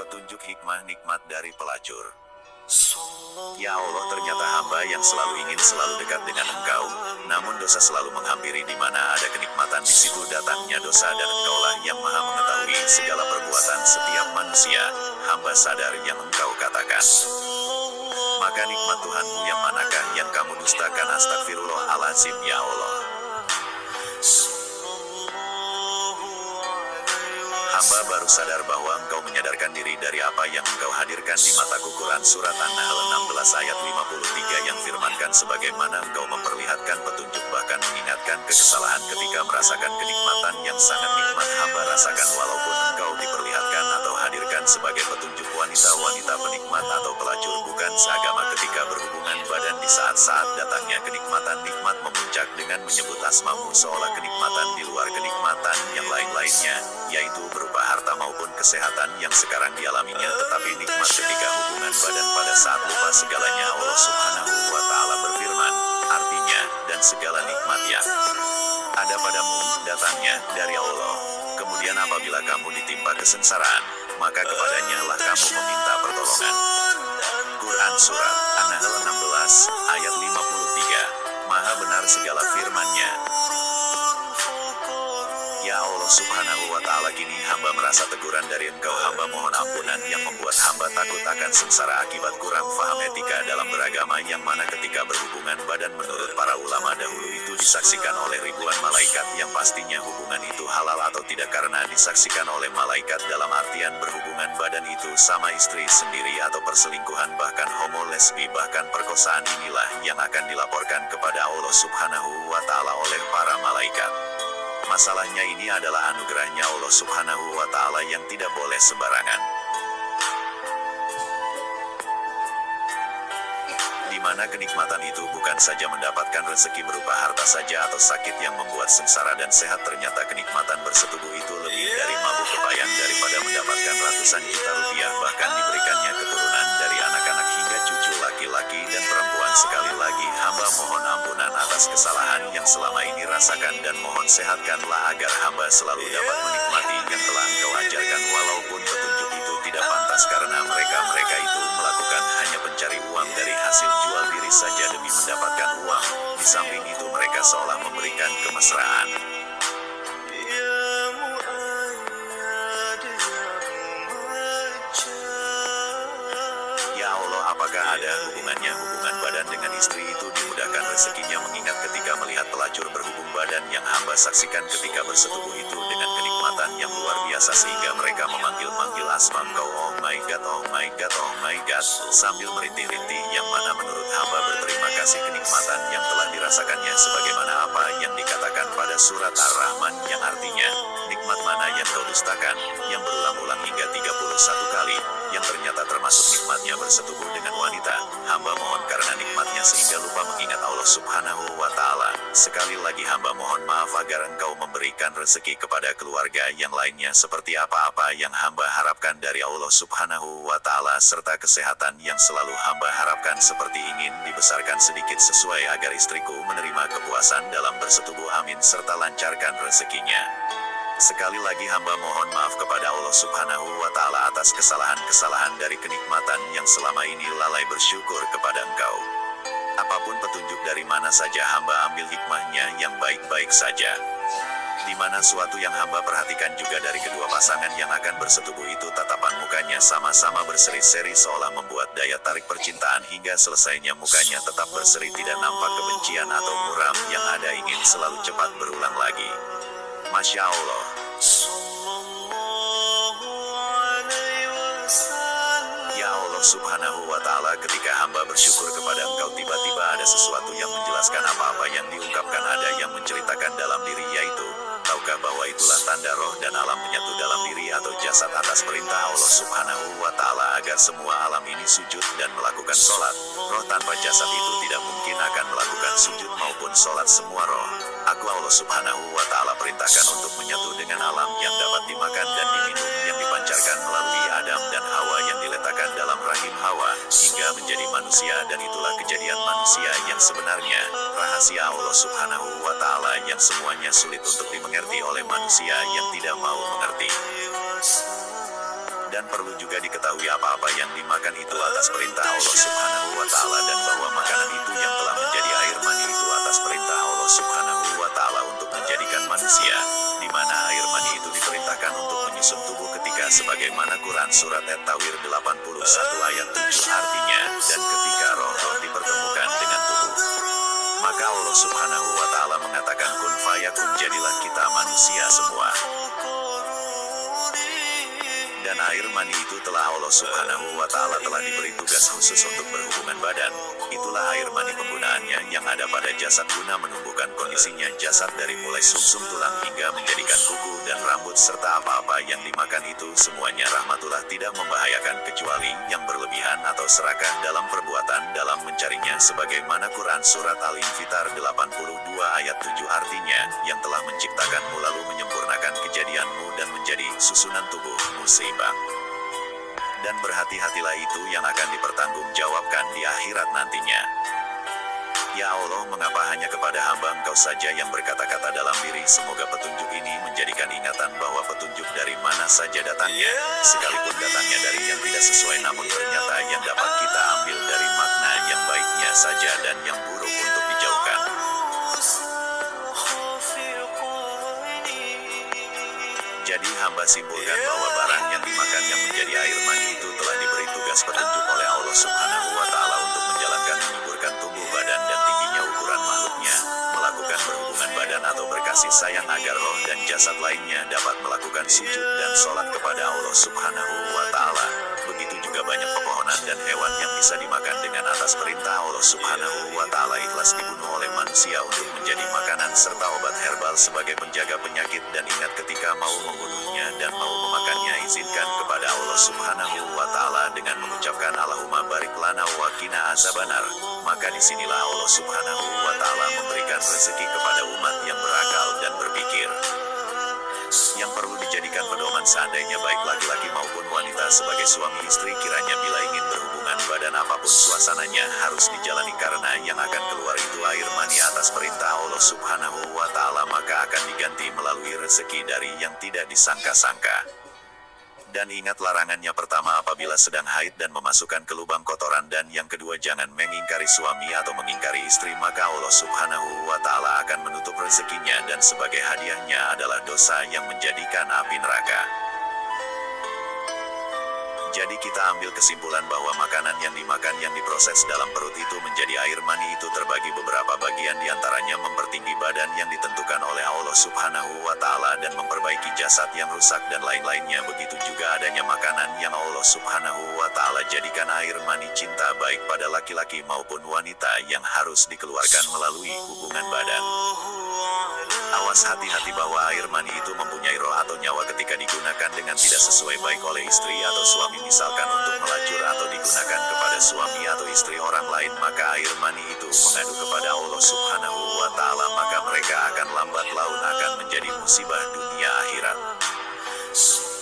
Petunjuk hikmah nikmat dari pelacur. Ya Allah, ternyata hamba yang selalu ingin selalu dekat dengan Engkau, namun dosa selalu menghampiri. Di mana ada kenikmatan, di situ datangnya dosa, dan Engkaulah yang maha mengetahui segala perbuatan setiap manusia. Hamba sadar yang Engkau katakan. Maka nikmat Tuhanmu yang manakah yang kamu dustakan? Astagfirullahaladzim ya Allah. Hamba baru sadar bahwa Engkau menyadarkan diri dari apa yang Engkau hadirkan di mataku. Quran Surat An-Nahl 16 ayat 53 yang firmankan, sebagaimana Engkau memperlihatkan petunjuk bahkan mengingatkan kesalahan ketika merasakan kenikmatan yang sangat nikmat hamba rasakan, walaupun Engkau diperlihatkan atau hadirkan sebagai petunjuk wanita-wanita penikmat atau pelacur bukan seagama ketika berhubungan badan. Di saat-saat datangnya kenikmatan, nikmat memuncak dengan menyebut asmamu, seolah kenikmatan di luar kenikmatan yang lain-lainnya, yaitu berupa harta maupun kesehatan yang sekarang dialaminya. Tetapi nikmat ketika hubungan badan pada saat lupa segalanya. Allah Subhanahu wa Ta'ala berfirman, artinya, dan segala nikmat yang ada padamu datangnya dari Allah. Kemudian apabila kamu ditimpa kesengsaraan, maka kepadanya lah kamu meminta pertolongan. Quran Surat An-Nahl 16 ayat 53. Maha benar segala firman-Nya. Ya Allah Subhanahu wa Ta'ala, kini hamba merasa teguran dari Engkau. Hamba mohon ampunan yang membuat hamba takut akan sengsara akibat kurang faham etika dalam beragama, yang mana ketika berhubungan badan menurut para ulama dahulu itu disaksikan oleh ribuan malaikat, yang pastinya hubungan itu halal atau tidak karena disaksikan oleh malaikat. Dalam artian berhubungan badan itu sama istri sendiri atau perselingkuhan, bahkan homo, lesbi, bahkan perkosaan, inilah yang akan dilaporkan kepada Allah Subhanahu wa Ta'ala oleh para malaikat. Masalahnya ini adalah anugerahnya Allah Subhanahu wa Ta'ala yang tidak boleh sembarangan. Di mana kenikmatan itu bukan saja mendapatkan rezeki berupa harta saja atau sakit yang membuat sengsara dan sehat, ternyata kenikmatan bersetubuh itu lebih dari mabuk kepayang daripada mendapatkan ratusan juta rupiah, bahkan diberikannya keturunan dari anak-anak hingga cucu laki-laki dan perempuan. Sekali lagi hamba mohon ampunan atas kesalahan yang selama ini rasakan, dan mohon sehatkanlah agar hamba selalu dapat menikmati yang telah Engkau ajarkan, walaupun petunjuk itu tidak pantas karena mereka itu melakukan hanya pencari uang dari hasil jual diri saja demi mendapatkan uang. Di samping itu mereka seolah memberikan kemesraan. Ya Allah, apakah ada hubungannya hubungan badan dengan istri itu dimudahkan rezekinya, mengingat ketika melihat pelacur berhubung badan yang hamba saksikan ketika bersetubuh itu dengan kenikmatan yang luar biasa, sehingga mereka memanggil-manggil asma Engkau, oh my God, oh my God, oh my God, sambil merintih-rintih, yang mana menurut hamba berterima kasih kenikmatan yang telah dirasakannya, sebagaimana apa yang dikatakan pada surat Ar-Rahman, yang artinya, nikmat mana yang kau dustakan, yang berulang-ulang hingga 31 kali, yang ternyata termasuk nikmatnya bersetubuh dengan wanita. Hamba mohon karena nikmatnya sehingga lupa mengingat Allah Subhanahu wa Ta'ala. Sekali lagi hamba mohon maaf agar Engkau memberikan rezeki kepada keluarga yang lainnya seperti apa-apa yang hamba harapkan dari Allah Subhanahu wa Ta'ala, serta kesehatan yang selalu hamba harapkan, seperti ingin dibesarkan sedikit sesuai agar istriku menerima kepuasan dalam bersetubuh, amin, serta lancarkan rezekinya. Sekali lagi hamba mohon maaf kepada Allah Subhanahu wa Ta'ala atas kesalahan-kesalahan dari kenikmatan yang selama ini lalai bersyukur kepada Engkau. Apapun petunjuk dari mana saja hamba ambil hikmahnya yang baik-baik saja. Di mana suatu yang hamba perhatikan juga dari kedua pasangan yang akan bersetubuh itu, tatapan mukanya sama-sama berseri-seri seolah membuat daya tarik percintaan, hingga selesainya mukanya tetap berseri, tidak nampak kebencian atau muram yang ada ingin selalu cepat berulang lagi. Masya Allah. Ya Allah Subhanahu wa Ta'ala, ketika hamba bersyukur kepada Engkau, tiba-tiba ada sesuatu yang menjelaskan apa-apa yang diungkapkan, ada yang menceritakan dalam diri, yaitu, tahukah bahwa itulah tanda roh dan alam menyatu dalam diri atau jasad atas perintah Allah Subhanahu wa Ta'ala agar semua alam ini sujud dan melakukan sholat. Roh tanpa jasad itu tidak mungkin akan melakukan sujud maupun sholat. Semua roh aku Allah Subhanahu wa Ta'ala perintahkan untuk menyatu dengan alam yang dapat dimakan dan diminum, yang dipancarkan melalui Adam dan Hawa yang diletakkan dalam rahim Hawa hingga menjadi manusia, dan itulah kejadian manusia yang sebenarnya, rahasia Allah Subhanahu wa Ta'ala yang semuanya sulit untuk dimengerti oleh manusia yang tidak mau mengerti. Dan perlu juga diketahui apa-apa yang dimakan itu atas perintah Allah Subhanahu wa Ta'ala, dan bahwa makanan itu yang telah menjadi air mani itu atas perintah Allah Subhanahu wa Ta'ala untuk menjadikan manusia, di mana air mani itu diperintahkan untuk menyusun tubuh ketika sebagaimana Quran Surat At-Tawir 81 ayat 7 artinya, dan ketika roh-roh dipertemukan dengan tubuh. Maka Allah Subhanahu wa Ta'ala mengatakan kun fayakun, jadilah kita manusia semua. Dan air mani itu telah Allah Subhanahu wa Ta'ala telah diberi tugas khusus untuk berhubungan badan. Itulah air mani penggunaannya yang ada pada jasad guna menumbuhkan kondisinya jasad dari mulai sumsum tulang hingga menjadikan kuku dan rambut serta apa-apa yang dimakan itu semuanya rahmatullah, tidak membahayakan kecuali yang berlebihan atau serakah dalam perbuatan dalam mencarinya, sebagaimana Quran Surat Al-Infitar 82 ayat 7 artinya, yang telah menciptakanmu lalu menyempurnakan kejadianmu dan menjadi susunan tubuhmu seimbang. Dan berhati-hatilah itu yang akan dipertanggungjawabkan di akhirat nantinya. Ya Allah, mengapa hanya kepada hamba Engkau saja yang berkata-kata dalam diri? Semoga petunjuk ini menjadikan ingatan bahwa petunjuk dari mana saja datangnya, sekalipun datangnya dari yang tidak sesuai, namun ternyata yang dapat kita ambil dari makna yang baiknya saja dan yang buruk untuk dijauhkan. Jadi hamba simpulkan bahwa barang yang dimakan yang menjadi air mani itu telah diberi tugas petunjuk oleh Allah Subhanahu wa Ta'ala untuk menjalankan menyuburkan tubuh badan dan tingginya ukuran makhluknya, melakukan berhubungan badan atau berkasih sayang agar roh dan jasad lainnya dapat melakukan sujud dan sholat kepada Allah Subhanahu wa Ta'ala. Begitu juga banyak pepohonan dan hewan yang bisa dimakan dengan atas perintah Allah Subhanahu wa Ta'ala ikhlas dibunuh oleh manusia untuk menjadi makanan serta obat herbal sebagai penjaga penyakit. Dan ingat, ketika mau membunuhnya dan mau memakannya, izinkan kepada Allah Subhanahu wa Ta'ala dengan mengucapkan Allahumma barik lana wa qina azabannar. Maka disinilah Allah Subhanahu wa Ta'ala memberikan rezeki kepada umat yang berakal dan berpikir. Yang perlu dijadikan pedoman seandainya baik laki-laki maupun wanita sebagai suami istri, kiranya bila ingin berhubungan badan apapun suasananya harus dijalani, karena yang akan keluar itu air mani atas perintah Allah Subhanahu wa Ta'ala, maka akan diganti melalui rezeki dari yang tidak disangka-sangka. Dan ingat larangannya, pertama apabila sedang haid dan memasukkan ke lubang kotoran, dan yang kedua jangan mengingkari suami atau mengingkari istri, maka Allah Subhanahu wa Ta'ala akan menutup rezekinya dan sebagai hadiahnya adalah dosa yang menjadikan api neraka. Jadi kita ambil kesimpulan bahwa makanan yang dimakan yang diproses dalam perut itu menjadi air mani itu terbagi beberapa bagian, diantaranya mempertinggi badan yang ditentukan oleh Allah Subhanahu wa Ta'ala dan memperbaiki jasad yang rusak dan lain-lainnya. Begitu juga adanya makanan yang Allah Subhanahu wa Ta'ala jadikan air mani cinta baik pada laki-laki maupun wanita yang harus dikeluarkan melalui hubungan badan. Awas, hati-hati bahwa air mani itu mempunyai roh atau nyawa ketika digunakan dengan tidak sesuai baik oleh istri atau suami, misalkan untuk melacur atau digunakan kepada suami atau istri orang lain, maka air mani itu mengadu kepada Allah Subhanahu wa Ta'ala, maka mereka akan lambat laun akan menjadi musibah dunia akhirat. So